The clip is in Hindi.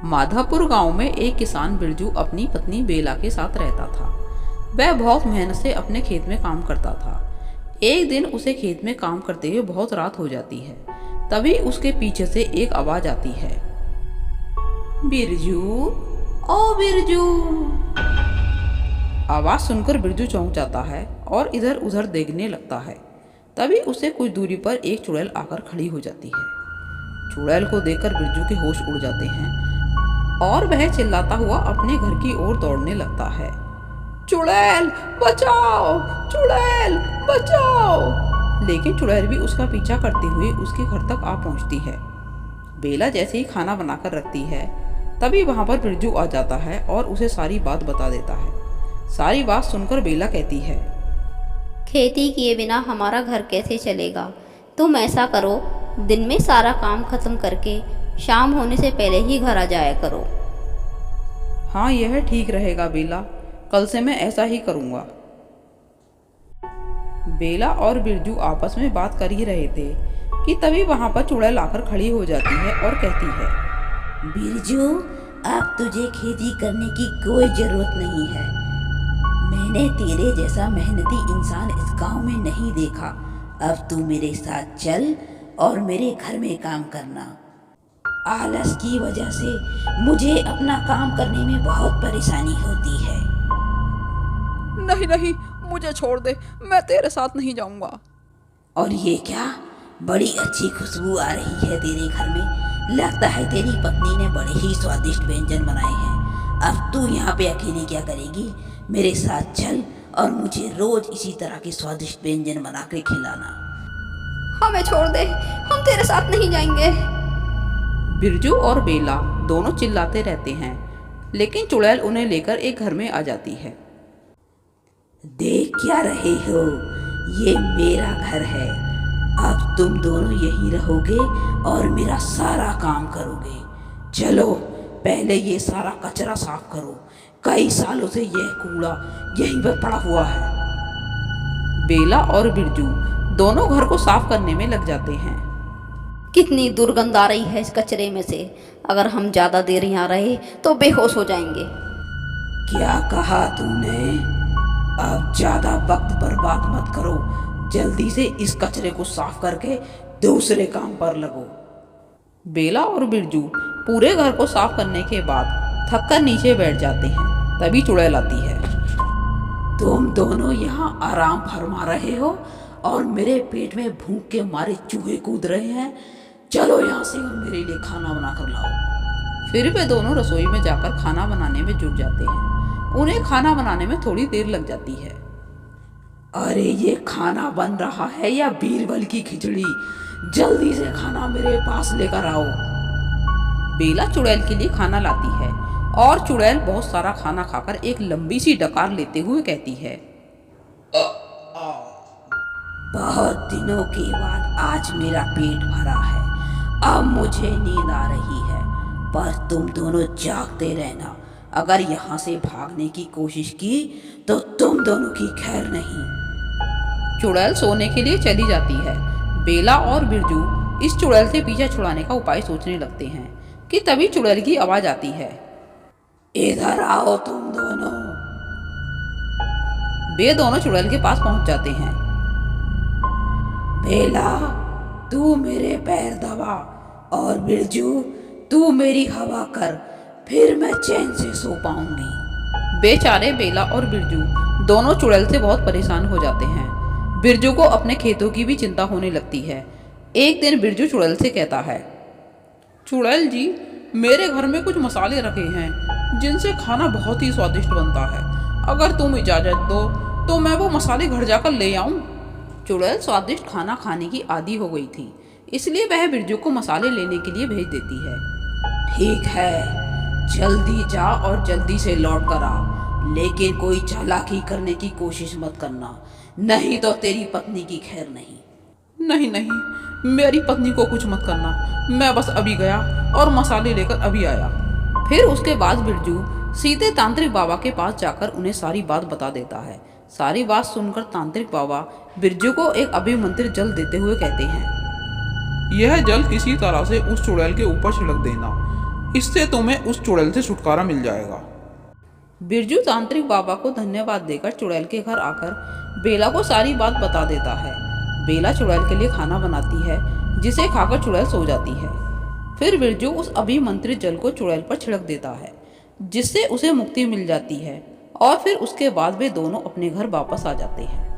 माधवपुर गांव में एक किसान बिरजू अपनी पत्नी बेला के साथ रहता था। वह बहुत मेहनत से अपने खेत में काम करता था। एक दिन उसे खेत में काम करते हुए बहुत रात हो जाती है। तभी उसके पीछे से एक आवाज आती है, बिरजू, ओ बिरजू। आवाज सुनकर बिरजू चौंक जाता है और इधर उधर देखने लगता है। तभी उसे कुछ दूरी पर एक चुड़ैल आकर खड़ी हो जाती है। चुड़ैल को देखकर बिरजू के होश उड़ जाते हैं और वह चिल्लाता हुआ अपने घर की ओर दौड़ने लगता है, चुड़ैल बचाओ, चुड़ैल बचाओ। लेकिन चुड़ैल भी उसका पीछा करते हुए उसके घर तक आ पहुंचती है। बेला जैसे ही खाना बनाकर रखती है, तभी वहां पर बिरजू आ जाता है और उसे सारी बात बता देता है। सारी बात सुनकर बेला कहती है, खेती किए बिना हमारा घर कैसे चलेगा। तुम ऐसा करो, दिन में सारा काम खत्म करके शाम होने से पहले ही घर आ जाया करो। हाँ, यह ठीक रहेगा बेला, कल से मैं ऐसा ही करूँगा। बेला और बिरजू आपस में बात कर ही रहे थे कि तभी वहां पर चुड़ैल आकर खड़ी हो जाती है और कहती है, बिरजू, अब तुझे खेती करने की कोई जरूरत नहीं है। मैंने तेरे जैसा मेहनती इंसान इस गांव में नहीं देखा। अब तू मेरे साथ चल और मेरे घर में काम करना। आलस की वजह से मुझे अपना काम करने में बहुत परेशानी होती है। नहीं नहीं, मुझे छोड़ दे, मैं तेरे साथ नहीं जाऊंगा। और ये क्या, बड़ी अच्छी खुशबू आ रही है तेरे घर में। लगता है तेरी पत्नी ने बड़े ही स्वादिष्ट व्यंजन बनाए हैं। अब तू यहाँ पे अकेली क्या करेगी? मेरे साथ चल और मुझे रोज इसी तरह के स्वादिष्ट व्यंजन बना के खिलाना। हमें छोड़ दे, हम तेरे साथ नहीं जाएंगे। बिरजू और बेला दोनों चिल्लाते रहते हैं, लेकिन चुड़ैल उन्हें लेकर एक घर में आ जाती है। देख क्या रहे हो, ये मेरा घर है। अब तुम दोनों यहीं रहोगे और मेरा सारा काम करोगे। चलो, पहले ये सारा कचरा साफ करो। कई सालों से यह कूड़ा यहीं पर पड़ा हुआ है। बेला और बिरजू दोनों घर को साफ करने में लग जाते हैं। कितनी दुर्गंध आ रही है इस कचरे में से। अगर हम ज़्यादा देर यहाँ रहे तो बेहोश हो जाएंगे। क्या कहा तूने? अब ज्यादा वक्त बर्बाद मत करो। जल्दी से इस कचरे को साफ करके दूसरे काम पर लगो। बेला और बिरजू पूरे घर को साफ करने के बाद थककर नीचे बैठ जाते हैं। तभी चुड़ैल आती है। तुम दोनों यहाँ आराम फरमा रहे हो और मेरे पेट में भूख के मारे चूहे कूद रहे हैं। चलो यहाँ से और मेरे लिए खाना बना कर लाओ। फिर वे दोनों रसोई में जाकर खाना बनाने में जुट जाते हैं। उन्हें खाना बनाने में थोड़ी देर लग जाती है। अरे, ये खाना बन रहा है या बीरबल की खिचड़ी? जल्दी से खाना मेरे पास लेकर आओ। बेला चुड़ैल के लिए खाना लाती है और चुड़ैल बहुत सारा खाना खाकर एक लंबी सी डकार लेते हुए कहती है, बहुत दिनों के बाद आज मेरा पेट भरा है। अब मुझे नींद आ रही है, पर तुम दोनों जागते रहना। अगर यहाँ से भागने की कोशिश की तो तुम दोनों की खैर नहीं। चुड़ैल सोने के लिए चली जाती है। बेला और बिरजू इस चुड़ैल से पीछा छुड़ाने का उपाय सोचने लगते हैं कि तभी चुड़ैल की आवाज आती है, इधर आओ तुम दोनों। वे दोनों चुड़ैल के पास पहुंच जाते हैं। बेला, तू मेरे पैर दबा और बिरजू, तू मेरी हवा कर, फिर मैं चैन से सो पाऊंगी। बेचारे बेला और बिरजू दोनों चुड़ैल से बहुत परेशान हो जाते हैं। बिरजू को अपने खेतों की भी चिंता होने लगती है। एक दिन बिरजू चुड़ैल से कहता है, चुड़ैल जी, मेरे घर में कुछ मसाले रखे हैं जिनसे खाना बहुत ही स्वादिष्ट बनता है। अगर तुम इजाज़त दो तो मैं वो मसाले घर जाकर ले आऊं। चुड़ैल स्वादिष्ट खाना खाने की आदी हो गई थी, इसलिए वह बिरजू को मसाले लेने के लिए भेज देती है। ठीक है, जल्दी जा और जल्दी से लौट कर आ, लेकिन कोई चालाकी करने की कोशिश मत करना, नहीं तो तेरी पत्नी की खैर नहीं। नहीं नहीं, मेरी पत्नी को कुछ मत करना, मैं बस अभी गया और मसाले लेकर अभी आया। फिर उसके बाद बिरजू सीधे तांत्रिक बाबा के पास जाकर उन्हें सारी बात बता देता है। सारी बात सुनकर तांत्रिक बाबा बिरजू को एक अभिमंत्रित जल देते हुए कहते हैं, यह जल किसी तरह से उस चुड़ैल के ऊपर छिड़क देना। इससे तुम्हें उस चुड़ैल से छुटकारा मिल जाएगा। बिरजू तांत्रिक बाबा को धन्यवाद देकर चुड़ैल के घर आकर बेला को सारी बात बता देता है। बेला चुड़ैल के लिए खाना बनाती है, जिसे खाकर चुड़ैल सो जाती है। फिर बिरजू उस अभिमंत्रित जल को चुड़ैल पर छिड़क देता है, जिससे उसे मुक्ति मिल जाती है और फिर उसके बाद वे दोनों अपने घर वापस आ जाते हैं।